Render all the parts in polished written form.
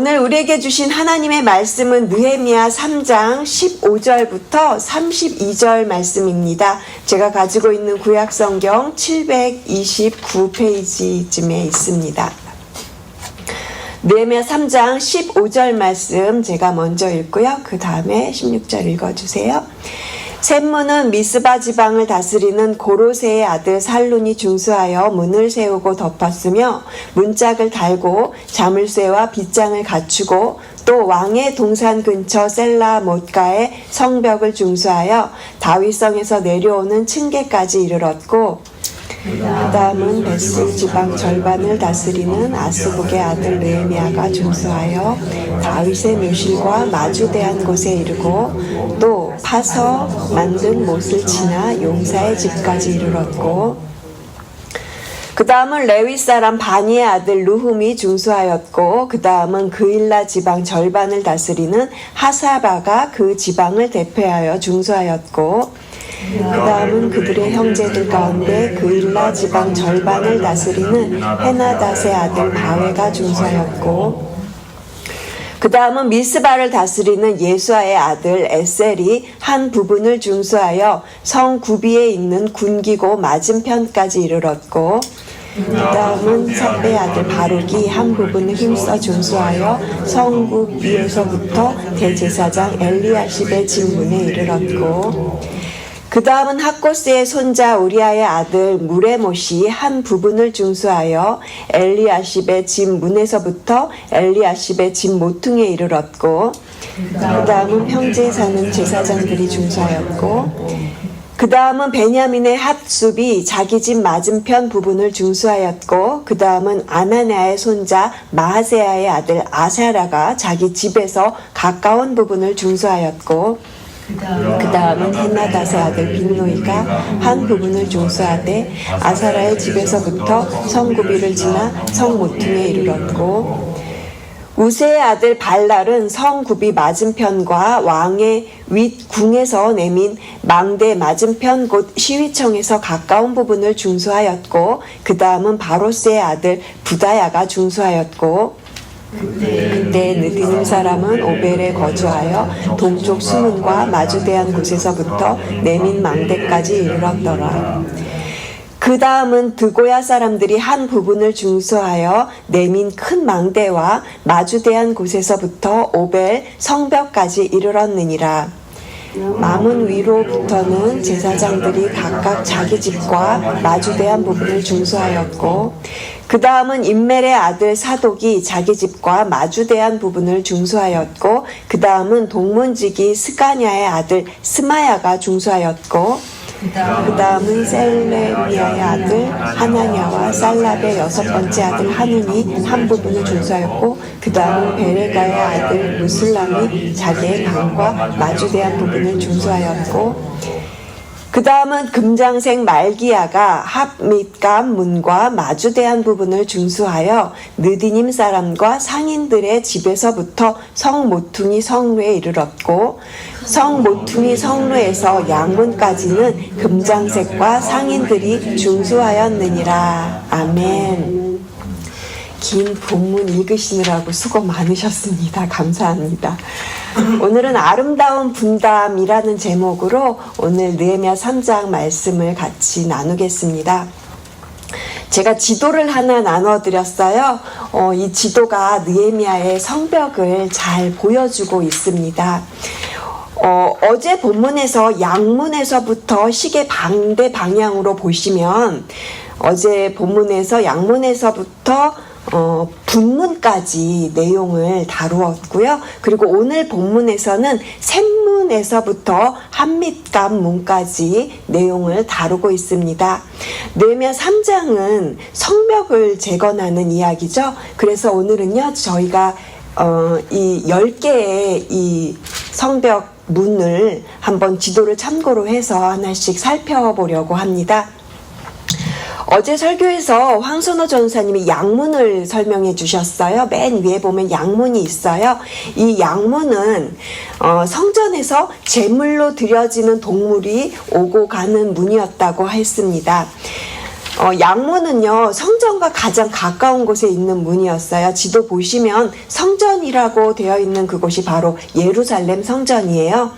오늘 우리에게 주신 하나님의 말씀은 느헤미야 3장 15절부터 32절 말씀입니다. 제가 가지고 있는 구약성경 729페이지쯤에 있습니다. 느헤미야 3장 15절 말씀 제가 먼저 읽고요. 그 다음에 16절 읽어주세요. 셈무는 미스바 지방을 다스리는 고로세의 아들 살룬이 중수하여 문을 세우고 덮었으며 문짝을 달고 자물쇠와 빗장을 갖추고 또 왕의 동산 근처 셀라 못가에 성벽을 중수하여 다윗성에서 내려오는 층계까지 이르렀고 그 다음은 베스 지방 절반을 다스리는 아스북의 아들 느헤미야가 중수하여 다윗의 묘실과 마주대한 곳에 이르고 또 파서 만든 못을 지나 용사의 집까지 이르렀고 그 다음은 레위 사람 바니의 아들 루훔이 중수하였고 그 다음은 그일라 지방 절반을 다스리는 하사바가 그 지방을 대표하여 중수하였고 그 다음은 그들의 형제들 가운데 그일라 지방 절반을 다스리는 헤나닷의 아들 바웨가 중수하였고 그 다음은 미스바를 다스리는 예수아의 아들 에셀이 한 부분을 중수하여 성 구비에 있는 군기고 맞은편까지 이르렀고 그 다음은 삽배의 아들 바룩이 한 부분을 힘써 중수하여 성국 위에서부터 대제사장 엘리야십의 집문에 이르렀고 그 다음은 학고스의 손자 우리아의 아들 무레못이 한 부분을 중수하여 엘리야십의 집 문에서부터 엘리야십의 집 모퉁이에 이르렀고 그 다음은 평지에 사는 제사장들이 중수하였고 그 다음은 베냐민의 핫숲이 자기 집 맞은편 부분을 중수하였고 그 다음은 아나냐의 손자 마하세야의 아들 아사라가 자기 집에서 가까운 부분을 중수하였고 그 다음은 헤나닷의 아들 빈노이가 한 부분을 중수하되 아사라의 집에서부터 성구비를 지나 성모퉁이에 이르렀고 우세의 아들 발랄은 성구비 맞은편과 왕의 윗궁에서 내민 망대 맞은편 곳 시위청에서 가까운 부분을 중수하였고 그 다음은 바로스의 아들 부다야가 중수하였고 그때 느디님 사람은 오벨에 거주하여 동쪽 수문과 마주대한 곳에서부터 내민 망대까지 이르렀더라. 그 다음은 드고야 사람들이 한 부분을 중수하여 내민 큰 망대와 마주대한 곳에서부터 오벨 성벽까지 이르렀느니라. 마문 위로부터는 제사장들이 각각 자기 집과 마주대한 부분을 중수하였고 그 다음은 임멜의 아들 사독이 자기 집과 마주대한 부분을 중수하였고 그 다음은 동문지기 스가냐의 아들 스마야가 중수하였고 그 다음은 셀레미야의 아들 하나냐와 살랍의 여섯 번째 아들 하눈이 한 부분을 중수하였고 그 다음은 베레가의 아들 무슬람이 자기의 방과 마주대한 부분을 중수하였고 그 다음은 금장색 말기야가 합밋감 문과 마주대한 부분을 중수하여 느디님 사람과 상인들의 집에서부터 성모퉁이 성루에 이르렀고 성모퉁이 성루에서 양문까지는 금장색과 상인들이 중수하였느니라. 아멘. 긴 본문 읽으시느라고 수고 많으셨습니다. 감사합니다. 오늘은 아름다운 분담이라는 제목으로 오늘 느헤미야 3장 말씀을 같이 나누겠습니다. 제가 지도를 하나 나눠드렸어요. 이 지도가 느헤미야의 성벽을 잘 보여주고 있습니다. 어제 본문에서 양문에서부터 시계 반대 방향으로 보시면 어제 본문에서 양문에서부터 분문까지 내용을 다루었고요. 그리고 오늘 본문에서는 샘문에서부터 한밋감 문까지 내용을 다루고 있습니다. 느헤미야 3장은 성벽을 재건하는 이야기죠. 그래서 오늘은요, 저희가 이 10개의 이 성벽 문을 한번 지도를 참고로 해서 하나씩 살펴보려고 합니다. 어제 설교에서 황선호 전사님이 양문을 설명해 주셨어요. 맨 위에 보면 양문이 있어요. 이 양문은 성전에서 제물로 드려지는 동물이 오고 가는 문이었다고 했습니다. 양문은요, 성전과 가장 가까운 곳에 있는 문이었어요. 지도 보시면 성전이라고 되어 있는 그곳이 바로 예루살렘 성전이에요.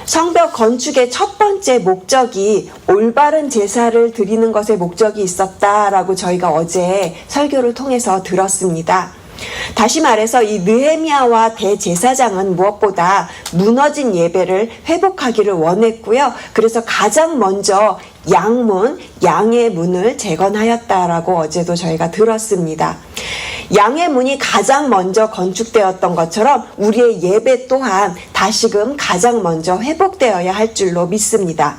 성벽 건축의 첫 번째 목적이 올바른 제사를 드리는 것에 목적이 있었다라고 저희가 어제 설교를 통해서 들었습니다. 다시 말해서 이 느헤미야와 대제사장은 무엇보다 무너진 예배를 회복하기를 원했고요. 그래서 가장 먼저 양문, 양의 문을 재건하였다라고 어제도 저희가 들었습니다. 양의 문이 가장 먼저 건축되었던 것처럼 우리의 예배 또한 다시금 가장 먼저 회복되어야 할 줄로 믿습니다.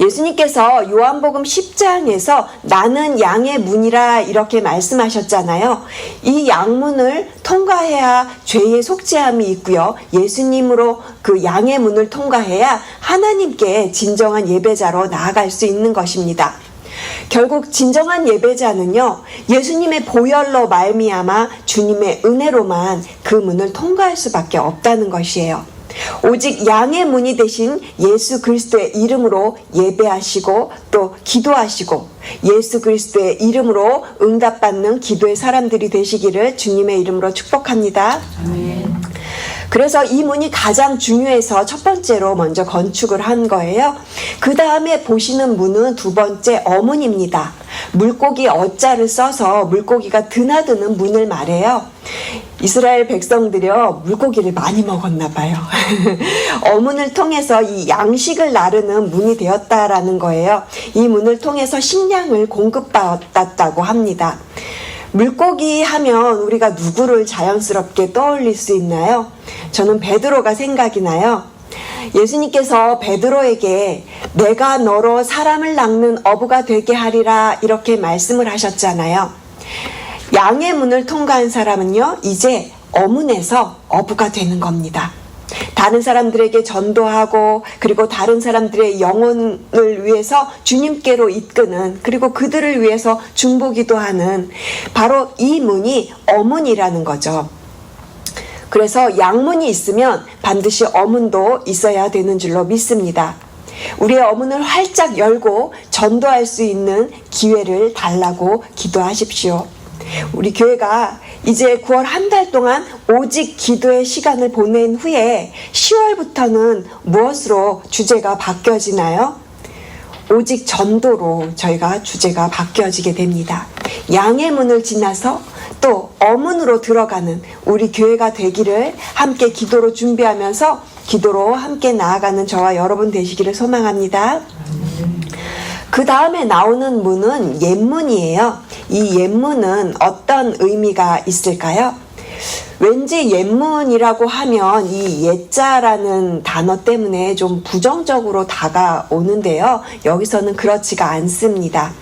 예수님께서 요한복음 10장에서 나는 양의 문이라 이렇게 말씀하셨잖아요. 이 양문을 통과해야 죄의 속죄함이 있고요. 예수님으로 그 양의 문을 통과해야 하나님께 진정한 예배자로 나아갈 수 있는 것입니다. 결국 진정한 예배자는요, 예수님의 보혈로 말미암아 주님의 은혜로만 그 문을 통과할 수밖에 없다는 것이에요. 오직 양의 문이 되신 예수 그리스도의 이름으로 예배하시고 또 기도하시고 예수 그리스도의 이름으로 응답받는 기도의 사람들이 되시기를 주님의 이름으로 축복합니다. 아멘. 그래서 이 문이 가장 중요해서 첫 번째로 먼저 건축을 한 거예요. 그 다음에 보시는 문은 두 번째 어문입니다. 물고기 어자를 써서 물고기가 드나드는 문을 말해요. 이스라엘 백성들이요, 물고기를 많이 먹었나 봐요. 어문을 통해서 이 양식을 나르는 문이 되었다라는 거예요. 이 문을 통해서 식량을 공급받았다고 합니다. 물고기 하면 우리가 누구를 자연스럽게 떠올릴 수 있나요? 저는 베드로가 생각이 나요. 예수님께서 베드로에게 내가 너로 사람을 낚는 어부가 되게 하리라 이렇게 말씀을 하셨잖아요. 양의 문을 통과한 사람은요, 이제 어문에서 어부가 되는 겁니다. 다른 사람들에게 전도하고 그리고 다른 사람들의 영혼을 위해서 주님께로 이끄는, 그리고 그들을 위해서 중보기도 하는 바로 이 문이 어문이라는 거죠. 그래서 양문이 있으면 반드시 어문도 있어야 되는 줄로 믿습니다. 우리의 어문을 활짝 열고 전도할 수 있는 기회를 달라고 기도하십시오. 우리 교회가 이제 9월 한 달 동안 오직 기도의 시간을 보낸 후에 10월부터는 무엇으로 주제가 바뀌어지나요? 오직 전도로 저희가 주제가 바뀌어지게 됩니다. 양의 문을 지나서 또 어문으로 들어가는 우리 교회가 되기를 함께 기도로 준비하면서 기도로 함께 나아가는 저와 여러분 되시기를 소망합니다. 그 다음에 나오는 문은 옛문이에요. 이 옛문은 어떤 의미가 있을까요? 왠지 옛문이라고 하면 이 옛자라는 단어 때문에 좀 부정적으로 다가오는데요. 여기서는 그렇지가 않습니다.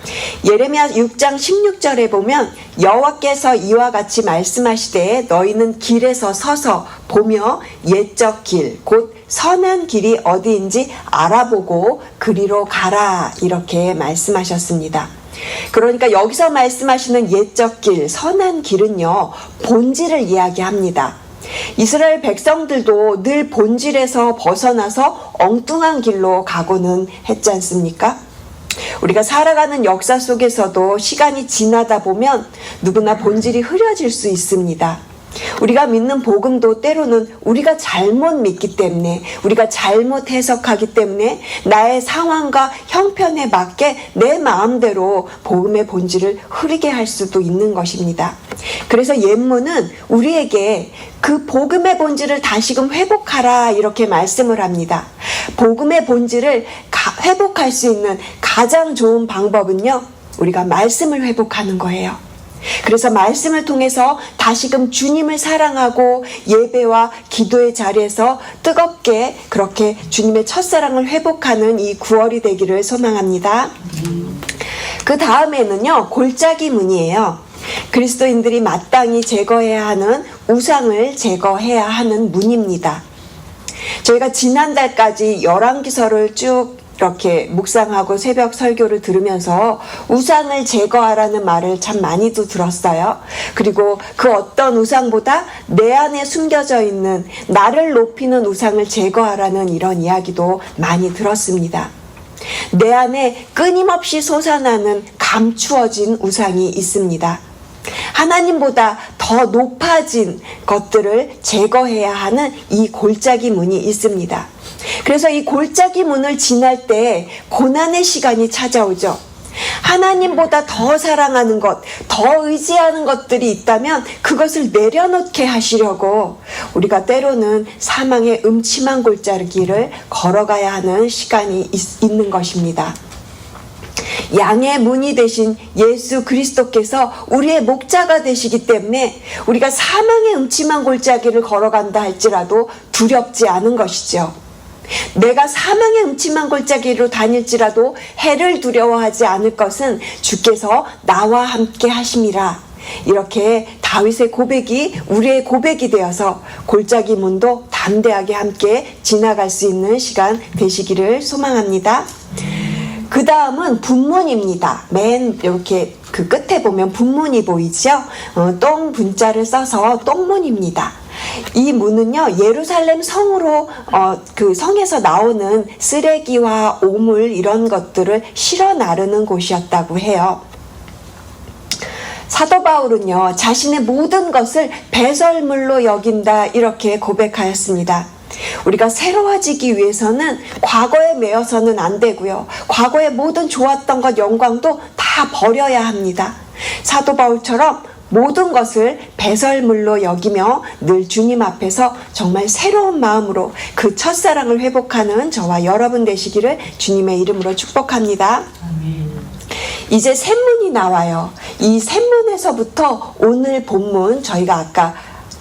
예레미야 6장 16절에 보면 여호와께서 이와 같이 말씀하시되 너희는 길에서 서서 보며 옛적 길 곧 선한 길이 어디인지 알아보고 그리로 가라 이렇게 말씀하셨습니다. 그러니까 여기서 말씀하시는 옛적 길, 선한 길은요, 본질을 이야기합니다. 이스라엘 백성들도 늘 본질에서 벗어나서 엉뚱한 길로 가고는 했지 않습니까? 우리가 살아가는 역사 속에서도 시간이 지나다 보면 누구나 본질이 흐려질 수 있습니다. 우리가 믿는 복음도 때로는 우리가 잘못 믿기 때문에, 우리가 잘못 해석하기 때문에 나의 상황과 형편에 맞게 내 마음대로 복음의 본질을 흐리게 할 수도 있는 것입니다. 그래서 옛문은 우리에게 그 복음의 본질을 다시금 회복하라 이렇게 말씀을 합니다. 복음의 본질을 회복할 수 있는 가장 좋은 방법은요, 우리가 말씀을 회복하는 거예요. 그래서 말씀을 통해서 다시금 주님을 사랑하고 예배와 기도의 자리에서 뜨겁게 그렇게 주님의 첫사랑을 회복하는 이 9월이 되기를 소망합니다. 그 다음에는요, 골짜기 문이에요. 그리스도인들이 마땅히 제거해야 하는 우상을 제거해야 하는 문입니다. 저희가 지난달까지 열왕기서를 쭉 이렇게 묵상하고 새벽 설교를 들으면서 우상을 제거하라는 말을 참 많이도 들었어요. 그리고 그 어떤 우상보다 내 안에 숨겨져 있는 나를 높이는 우상을 제거하라는 이런 이야기도 많이 들었습니다. 내 안에 끊임없이 솟아나는 감추어진 우상이 있습니다. 하나님보다 더 높아진 것들을 제거해야 하는 이 골짜기 문이 있습니다. 그래서 이 골짜기 문을 지날 때 고난의 시간이 찾아오죠. 하나님보다 더 사랑하는 것, 더 의지하는 것들이 있다면 그것을 내려놓게 하시려고 우리가 때로는 사망의 음침한 골짜기를 걸어가야 하는 시간이 있는 것입니다. 양의 문이 되신 예수 그리스도께서 우리의 목자가 되시기 때문에 우리가 사망의 음침한 골짜기를 걸어간다 할지라도 두렵지 않은 것이죠. 내가 사망의 음침한 골짜기로 다닐지라도 해를 두려워하지 않을 것은 주께서 나와 함께 하심이라. 이렇게 다윗의 고백이 우리의 고백이 되어서 골짜기 문도 담대하게 함께 지나갈 수 있는 시간 되시기를 소망합니다. 그 다음은 분문입니다. 맨 이렇게 그 끝에 보면 분문이 보이죠? 똥 분자를 써서 똥문입니다. 이 문은요, 예루살렘 성으로 그 성에서 나오는 쓰레기와 오물 이런 것들을 실어 나르는 곳이었다고 해요. 사도 바울은요, 자신의 모든 것을 배설물로 여긴다 이렇게 고백하였습니다. 우리가 새로워지기 위해서는 과거에 매여서는 안 되고요. 과거의 모든 좋았던 것, 영광도 다 버려야 합니다. 사도 바울처럼 모든 것을 배설물로 여기며 늘 주님 앞에서 정말 새로운 마음으로 그 첫사랑을 회복하는 저와 여러분 되시기를 주님의 이름으로 축복합니다. 이제 샘문이 나와요. 이 샘문에서부터 오늘 본문 저희가 아까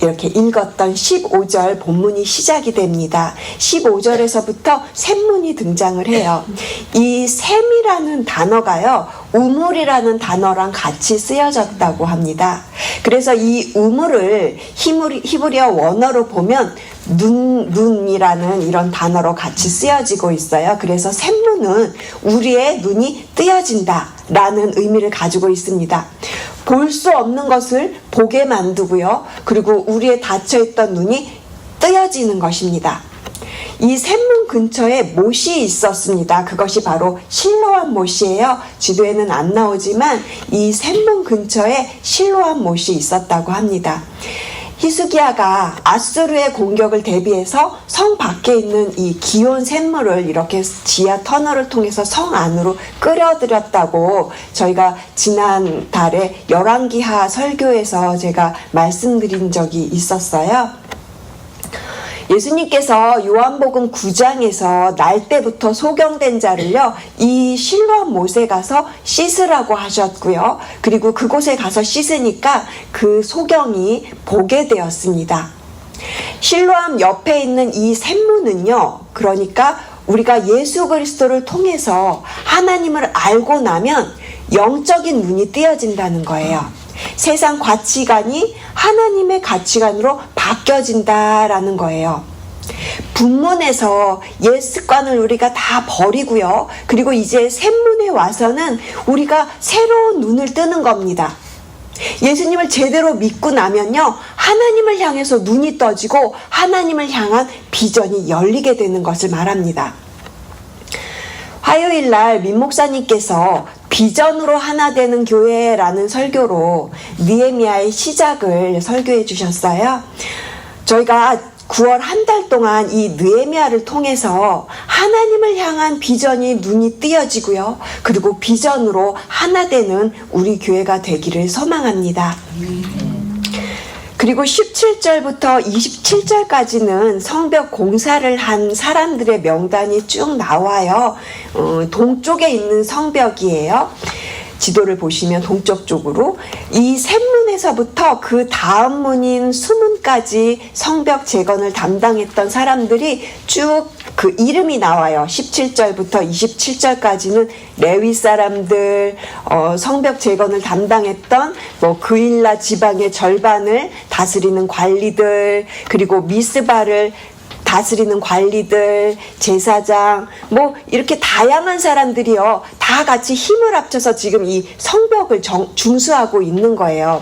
이렇게 읽었던 15절 본문이 시작이 됩니다. 15절에서부터 샘문이 등장을 해요. 이 샘이라는 단어가요, 우물이라는 단어랑 같이 쓰여졌다고 합니다. 그래서 이 우물을 히브리어 원어로 보면 눈이라는 이런 단어로 같이 쓰여지고 있어요. 그래서 샘문은 우리의 눈이 뜨여진다 라는 의미를 가지고 있습니다. 볼 수 없는 것을 보게 만들고요. 그리고 우리의 닫혀있던 눈이 뜨여지는 것입니다. 이 샘문 근처에 못이 있었습니다. 그것이 바로 실로암 못이에요. 지도에는 안 나오지만 이 샘문 근처에 실로암 못이 있었다고 합니다. 히스기야가 아수르의 공격을 대비해서 성 밖에 있는 이 기온 샘물을 이렇게 지하 터널을 통해서 성 안으로 끌어들였다고 저희가 지난 달에 열왕기하 설교에서 제가 말씀드린 적이 있었어요. 예수님께서 요한복음 9장에서 날 때부터 소경된 자를요, 이 실로암 못에 가서 씻으라고 하셨고요. 그리고 그곳에 가서 씻으니까 그 소경이 보게 되었습니다. 실로암 옆에 있는 이 샘문은요, 그러니까 우리가 예수 그리스도를 통해서 하나님을 알고 나면 영적인 눈이 띄어진다는 거예요. 세상 가치관이 하나님의 가치관으로 바뀌어진다라는 거예요. 분문에서 옛 습관을 우리가 다 버리고요. 그리고 이제 샘문에 와서는 우리가 새로운 눈을 뜨는 겁니다. 예수님을 제대로 믿고 나면요, 하나님을 향해서 눈이 떠지고 하나님을 향한 비전이 열리게 되는 것을 말합니다. 화요일 날 민 목사님께서 비전으로 하나 되는 교회라는 설교로 느헤미야의 시작을 설교해 주셨어요. 저희가 9월 한 달 동안 이 느헤미야를 통해서 하나님을 향한 비전이 눈이 띄어지고요. 그리고 비전으로 하나 되는 우리 교회가 되기를 소망합니다. 그리고 17절부터 27절까지는 성벽 공사를 한 사람들의 명단이 쭉 나와요. 동쪽에 있는 성벽이에요. 지도를 보시면 동쪽 쪽으로 이 샘문에서부터 그 다음 문인 수문까지 성벽 재건을 담당했던 사람들이 쭉 그 이름이 나와요. 17절부터 27절까지는 레위 사람들, 성벽 재건을 담당했던 그일라 지방의 절반을 다스리는 관리들, 그리고 미스바를 다스리는 관리들, 제사장, 이렇게 다양한 사람들이요, 다 같이 힘을 합쳐서 지금 이 성벽을 중수하고 있는 거예요.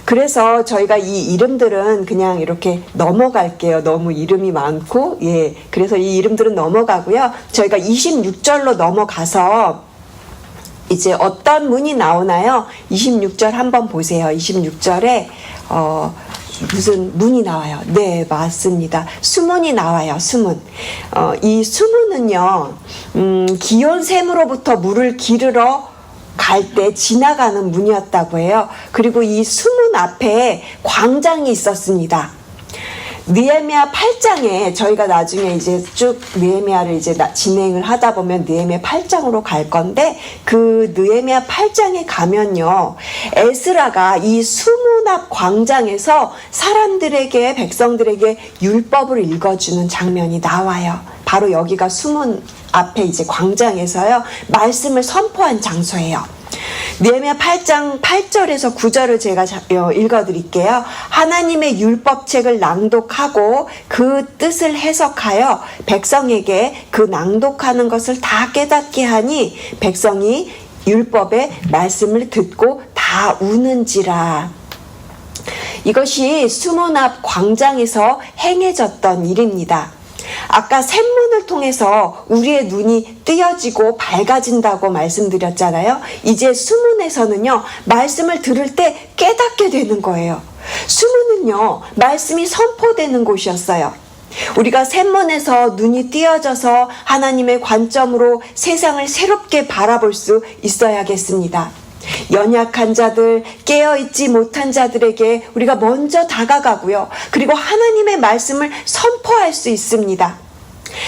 그래서 저희가 이 이름들은 그냥 이렇게 넘어갈게요. 너무 이름이 많고, 예. 그래서 이 이름들은 넘어가고요. 저희가 26절로 넘어가서 이제 어떤 문이 나오나요? 26절 한번 보세요. 26절에, 무슨 문이 나와요. 네, 맞습니다. 수문이 나와요. 수문. 이 수문은요, 기온샘으로부터 물을 기르러 갈 때 지나가는 문이었다고 해요. 그리고 이 수문 앞에 광장이 있었습니다. 느헤미야 8장에 저희가 나중에 이제 쭉 느헤미야를 이제 진행을 하다 보면 느헤미야 8장으로 갈 건데, 그 느헤미야 8장에 가면요, 에스라가 이 수문 앞 광장에서 사람들에게, 백성들에게 율법을 읽어주는 장면이 나와요. 바로 여기가 수문 앞에 이제 광장에서요, 말씀을 선포한 장소예요. 느헤미야 8장 8절에서 9절을 제가 읽어드릴게요. 하나님의 율법책을 낭독하고 그 뜻을 해석하여 백성에게 그 낭독하는 것을 다 깨닫게 하니 백성이 율법의 말씀을 듣고 다 우는지라. 이것이 수문 앞 광장에서 행해졌던 일입니다. 아까 샘문을 통해서 우리의 눈이 뜨여지고 밝아진다고 말씀드렸잖아요. 이제 수문에서는요, 말씀을 들을 때 깨닫게 되는 거예요. 수문은요, 말씀이 선포되는 곳이었어요. 우리가 샘문에서 눈이 띄어져서 하나님의 관점으로 세상을 새롭게 바라볼 수 있어야겠습니다. 연약한 자들, 깨어있지 못한 자들에게 우리가 먼저 다가가고요. 그리고 하나님의 말씀을 선포할 수 있습니다.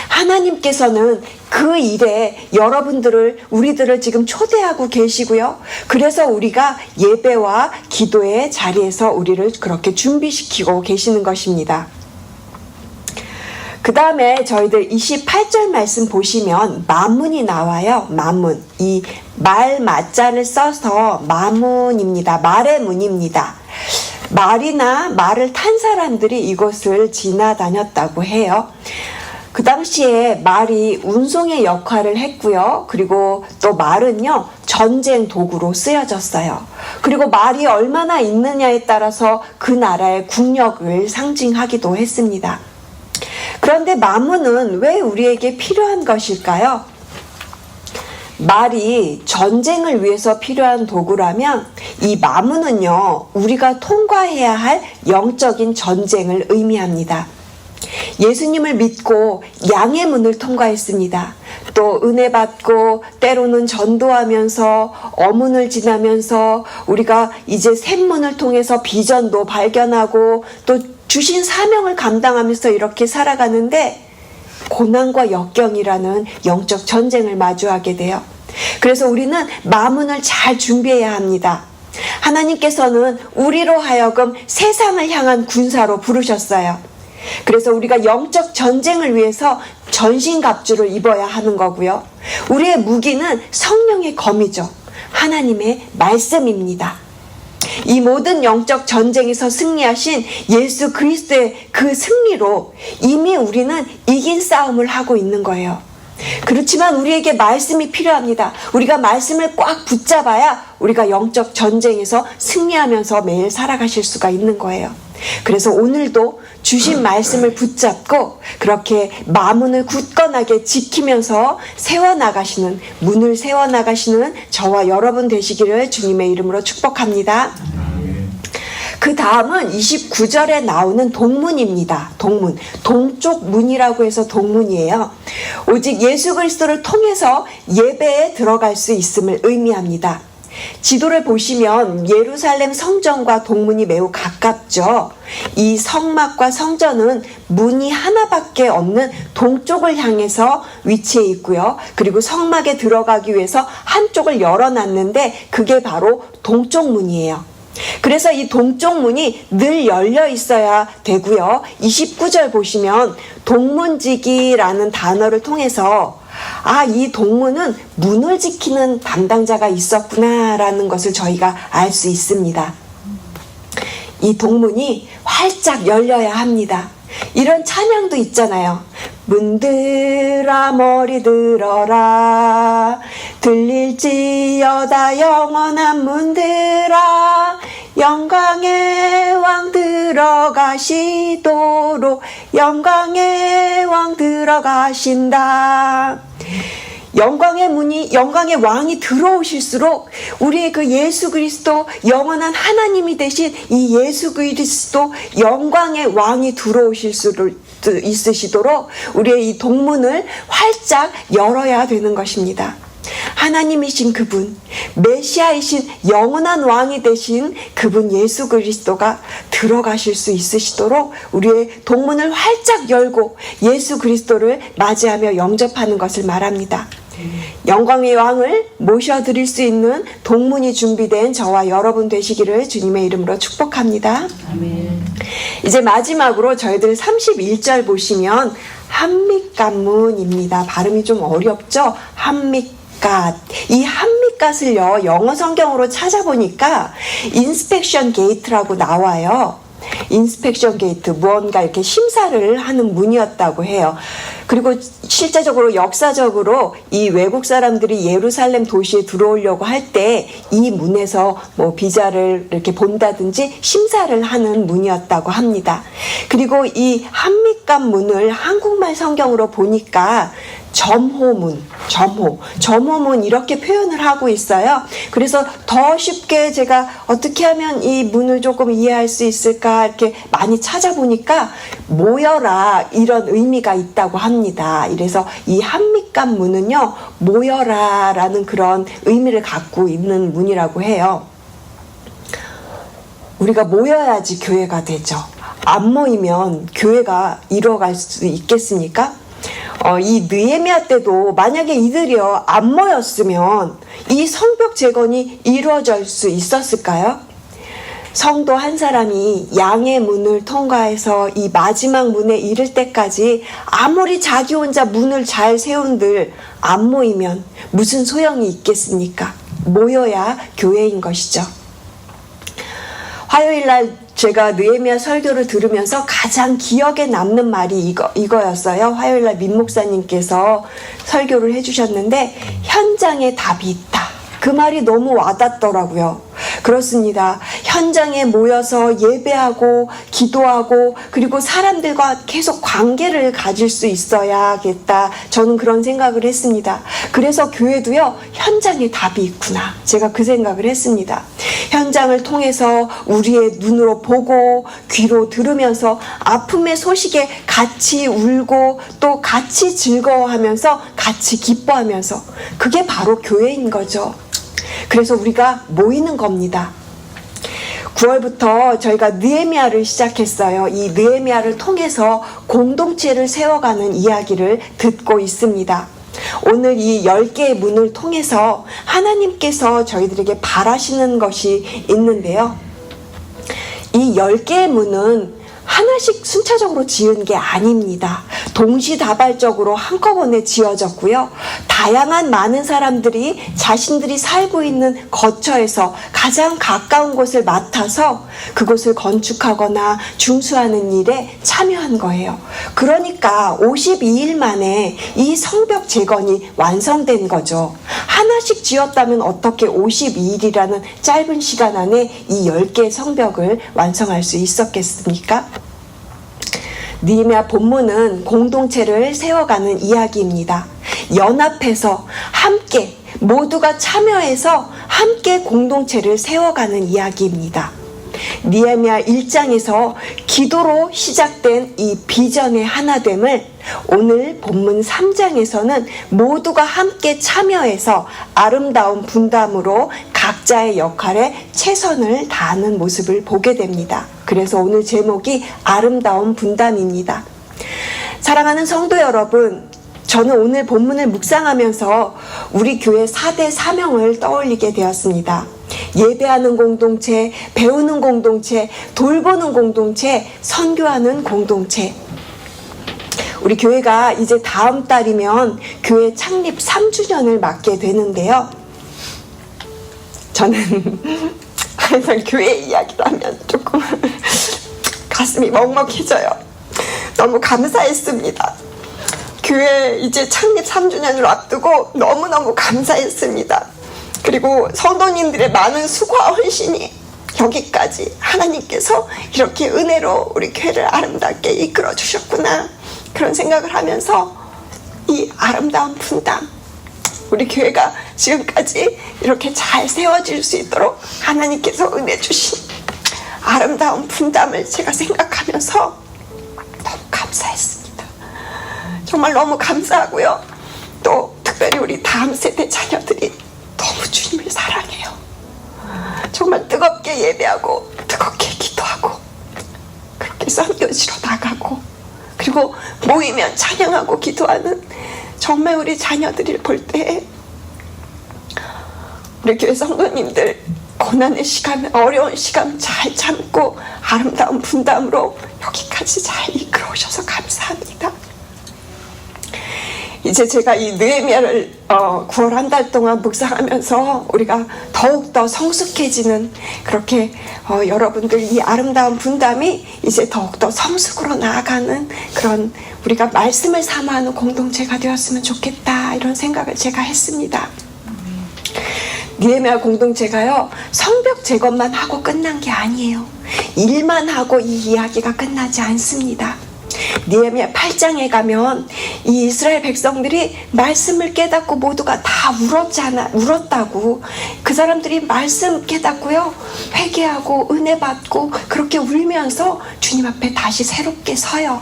하나님께서는 그 일에 여러분들을, 우리들을 지금 초대하고 계시고요. 그래서 우리가 예배와 기도의 자리에서 우리를 그렇게 준비시키고 계시는 것입니다. 그 다음에 저희들 28절 말씀 보시면 마문이 나와요. 마문. 이 말 마자를 써서 마문입니다. 말의 문입니다. 말이나 말을 탄 사람들이 이곳을 지나다녔다고 해요. 그 당시에 말이 운송의 역할을 했고요. 그리고 또 말은요, 전쟁 도구로 쓰여졌어요. 그리고 말이 얼마나 있느냐에 따라서 그 나라의 국력을 상징하기도 했습니다. 그런데 마문은 왜 우리에게 필요한 것일까요? 말이 전쟁을 위해서 필요한 도구라면 이 마문은요, 우리가 통과해야 할 영적인 전쟁을 의미합니다. 예수님을 믿고 양의 문을 통과했습니다. 또 은혜 받고 때로는 전도하면서 어문을 지나면서 우리가 이제 샘문을 통해서 비전도 발견하고 또 주신 사명을 감당하면서 이렇게 살아가는데 고난과 역경이라는 영적 전쟁을 마주하게 돼요. 그래서 우리는 마문을 잘 준비해야 합니다. 하나님께서는 우리로 하여금 세상을 향한 군사로 부르셨어요. 그래서 우리가 영적 전쟁을 위해서 전신갑주를 입어야 하는 거고요. 우리의 무기는 성령의 검이죠. 하나님의 말씀입니다. 이 모든 영적 전쟁에서 승리하신 예수 그리스도의 그 승리로 이미 우리는 이긴 싸움을 하고 있는 거예요. 그렇지만 우리에게 말씀이 필요합니다. 우리가 말씀을 꽉 붙잡아야 우리가 영적 전쟁에서 승리하면서 매일 살아가실 수가 있는 거예요. 그래서 오늘도 주신 말씀을 붙잡고 그렇게 마문을 굳건하게 지키면서 세워나가시는, 문을 세워나가시는 저와 여러분 되시기를 주님의 이름으로 축복합니다. 그 다음은 29절에 나오는 동문입니다. 동문. 동쪽 문이라고 해서 동문이에요. 오직 예수 그리스도를 통해서 예배에 들어갈 수 있음을 의미합니다. 지도를 보시면 예루살렘 성전과 동문이 매우 가깝죠. 이 성막과 성전은 문이 하나밖에 없는 동쪽을 향해서 위치해 있고요. 그리고 성막에 들어가기 위해서 한쪽을 열어놨는데 그게 바로 동쪽 문이에요. 그래서 이 동쪽 문이 늘 열려 있어야 되고요. 29절 보시면 동문지기라는 단어를 통해서 이 동문은 문을 지키는 담당자가 있었구나라는 것을 저희가 알 수 있습니다. 이 동문이 활짝 열려야 합니다. 이런 찬양도 있잖아요. 문들아 머리 들어라 들릴지어다 영원한 문들아 영광의 왕 들어가시도록 영광의 왕 들어가신다. 영광의 문이, 영광의 왕이 들어오실수록 우리의 그 예수 그리스도, 영원한 하나님이 되신 이 예수 그리스도 영광의 왕이 들어오실 수 있으시도록 우리의 이 동문을 활짝 열어야 되는 것입니다. 하나님이신 그분, 메시아이신 영원한 왕이 되신 그분 예수 그리스도가 들어가실 수 있으시도록 우리의 동문을 활짝 열고 예수 그리스도를 맞이하며 영접하는 것을 말합니다. 영광의 왕을 모셔드릴 수 있는 동문이 준비된 저와 여러분 되시기를 주님의 이름으로 축복합니다. 아멘. 이제 마지막으로 저희들 31절 보시면 한밋갓문입니다. 발음이 좀 어렵죠? 한밋갓. 이 한밋갓을요, 영어 성경으로 찾아보니까 인스펙션 게이트라고 나와요. 인스펙션 게이트, 무언가 이렇게 심사를 하는 문이었다고 해요. 그리고 실제적으로 역사적으로 이 외국 사람들이 예루살렘 도시에 들어오려고 할 때 이 문에서 뭐 비자를 이렇게 본다든지 심사를 하는 문이었다고 합니다. 그리고 이 한밋갓 문을 한국말 성경으로 보니까 점호문, 점호문 이렇게 표현을 하고 있어요. 그래서 더 쉽게 제가 어떻게 하면 이 문을 조금 이해할 수 있을까 이렇게 많이 찾아보니까 모여라 이런 의미가 있다고 합니다. 이래서 이 한밋갓 문은요, 모여라 라는 그런 의미를 갖고 있는 문이라고 해요. 우리가 모여야지 교회가 되죠. 안 모이면 교회가 이루어갈 수 있겠습니까? 이 느헤미야 때도 만약에 이들이요 안 모였으면 이 성벽 재건이 이루어질 수 있었을까요? 성도 한 사람이 양의 문을 통과해서 이 마지막 문에 이를 때까지 아무리 자기 혼자 문을 잘 세운들 안 모이면 무슨 소용이 있겠습니까? 모여야 교회인 것이죠. 화요일날 제가 느헤미야 설교를 들으면서 가장 기억에 남는 말이 이거였어요. 화요일날 민 목사님께서 설교를 해주셨는데 현장에 답이 있다. 그 말이 너무 와닿더라고요. 그렇습니다. 현장에 모여서 예배하고 기도하고 그리고 사람들과 계속 관계를 가질 수 있어야겠다. 저는 그런 생각을 했습니다. 그래서 교회도요, 현장에 답이 있구나. 제가 그 생각을 했습니다. 현장을 통해서 우리의 눈으로 보고 귀로 들으면서 아픔의 소식에 같이 울고 또 같이 즐거워하면서 같이 기뻐하면서 그게 바로 교회인 거죠. 그래서 우리가 모이는 겁니다. 9월부터 저희가 느헤미야를 시작했어요. 이 느헤미야를 통해서 공동체를 세워가는 이야기를 듣고 있습니다. 오늘 이 10개의 문을 통해서 하나님께서 저희들에게 바라시는 것이 있는데요. 이 10개의 문은 하나씩 순차적으로 지은 게 아닙니다. 동시다발적으로 한꺼번에 지어졌고요. 다양한 많은 사람들이 자신들이 살고 있는 거처에서 가장 가까운 곳을 맡아서 그곳을 건축하거나 중수하는 일에 참여한 거예요. 그러니까 52일 만에 이 성벽 재건이 완성된 거죠. 하나씩 지었다면 어떻게 52일이라는 짧은 시간 안에 이 10개의 성벽을 완성할 수 있었겠습니까? 느헤미야 본문은 공동체를 세워가는 이야기입니다. 연합해서 함께 모두가 참여해서 함께 공동체를 세워가는 이야기입니다. 느헤미야 1장에서 기도로 시작된 이 비전의 하나됨을 오늘 본문 3장에서는 모두가 함께 참여해서 아름다운 분담으로 각자의 역할에 최선을 다하는 모습을 보게 됩니다. 그래서 오늘 제목이 아름다운 분담입니다. 사랑하는 성도 여러분, 저는 오늘 본문을 묵상하면서 우리 교회 4대 사명을 떠올리게 되었습니다. 예배하는 공동체, 배우는 공동체, 돌보는 공동체, 선교하는 공동체. 우리 교회가 이제 다음 달이면 교회 창립 3주년을 맞게 되는데요. 저는 항상 교회 이야기를 하면 조금 가슴이 먹먹해져요. 너무 감사했습니다. 교회 이제 창립 3주년을 앞두고 너무너무 감사했습니다. 그리고 성도님들의 많은 수고와 헌신이 여기까지 하나님께서 이렇게 은혜로 우리 교회를 아름답게 이끌어 주셨구나, 그런 생각을 하면서 이 아름다운 분담, 우리 교회가 지금까지 이렇게 잘 세워질 수 있도록 하나님께서 은혜 주신 아름다운 분담을 제가 생각하면서 너무 감사했습니다. 정말 너무 감사하고요. 또 특별히 우리 다음 세대 자녀들이 너무 주님을 사랑해요. 정말 뜨겁게 예배하고 뜨겁게 기도하고 그렇게 선교지로 나가고, 그리고 모이면 찬양하고 기도하는 정말 우리 자녀들을 볼 때 우리 교회 성도님들 고난의 시간, 어려운 시간 잘 참고 아름다운 분담으로 여기까지 잘 이끌어 오셔서 감사합니다. 이제 제가 이 느헤미야를 9월 한 달 동안 묵상하면서 우리가 더욱더 성숙해지는, 그렇게 여러분들 이 아름다운 분담이 이제 더욱더 성숙으로 나아가는 그런 우리가 말씀을 삼아하는 공동체가 되었으면 좋겠다, 이런 생각을 제가 했습니다. 느헤미야 공동체가요, 성벽 제거만 하고 끝난 게 아니에요. 일만 하고 이 이야기가 끝나지 않습니다. 느헤미야 8장에 가면 이 이스라엘 백성들이 말씀을 깨닫고 모두가 다 울었다고. 그 사람들이 말씀 깨닫고요, 회개하고 은혜 받고 그렇게 울면서 주님 앞에 다시 새롭게 서요.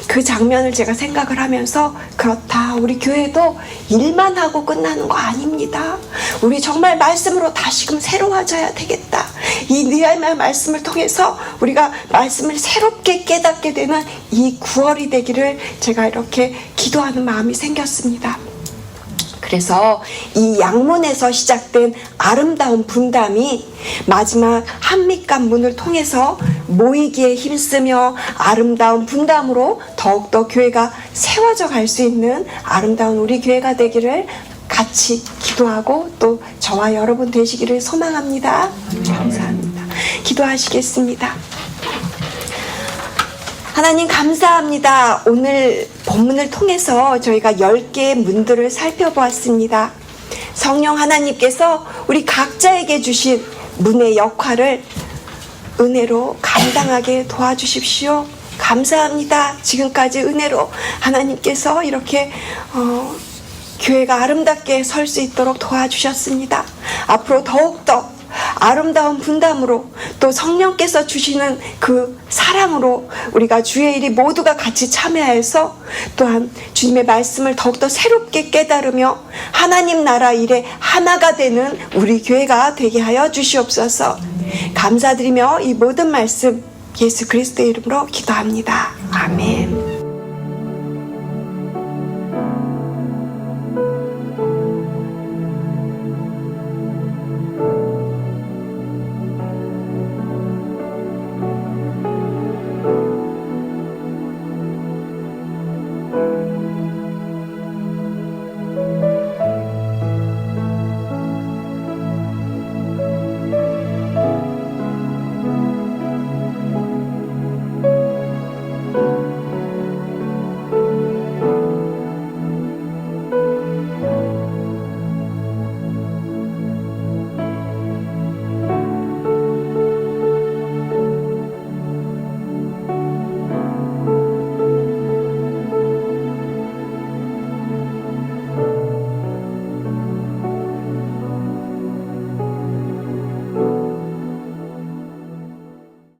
그 장면을 제가 생각을 하면서, 그렇다, 우리 교회도 일만 하고 끝나는 거 아닙니다. 우리 정말 말씀으로 다시금 새로워져야 되겠다. 이 느헤미야 말씀을 통해서 우리가 말씀을 새롭게 깨닫게 되는 이 9월이 되기를 제가 이렇게 기도하는 마음이 생겼습니다. 그래서 이 양문에서 시작된 아름다운 분담이 마지막 한밑간문을 통해서 모이기에 힘쓰며 아름다운 분담으로 더욱더 교회가 세워져 갈 수 있는 아름다운 우리 교회가 되기를 같이 기도하고 또 저와 여러분 되시기를 소망합니다. 감사합니다. 기도하시겠습니다. 하나님 감사합니다. 오늘 본문을 통해서 저희가 10개의 문들을 살펴보았습니다. 성령 하나님께서 우리 각자에게 주신 문의 역할을 은혜로 감당하게 도와주십시오. 감사합니다. 지금까지 은혜로 하나님께서 이렇게 교회가 아름답게 설 수 있도록 도와주셨습니다. 앞으로 더욱더 아름다운 분담으로 또 성령께서 주시는 그 사랑으로 우리가 주의 일이 모두가 같이 참여해서 또한 주님의 말씀을 더욱더 새롭게 깨달으며 하나님 나라 일에 하나가 되는 우리 교회가 되게 하여 주시옵소서. 감사드리며 이 모든 말씀 예수 그리스도의 이름으로 기도합니다. 아멘.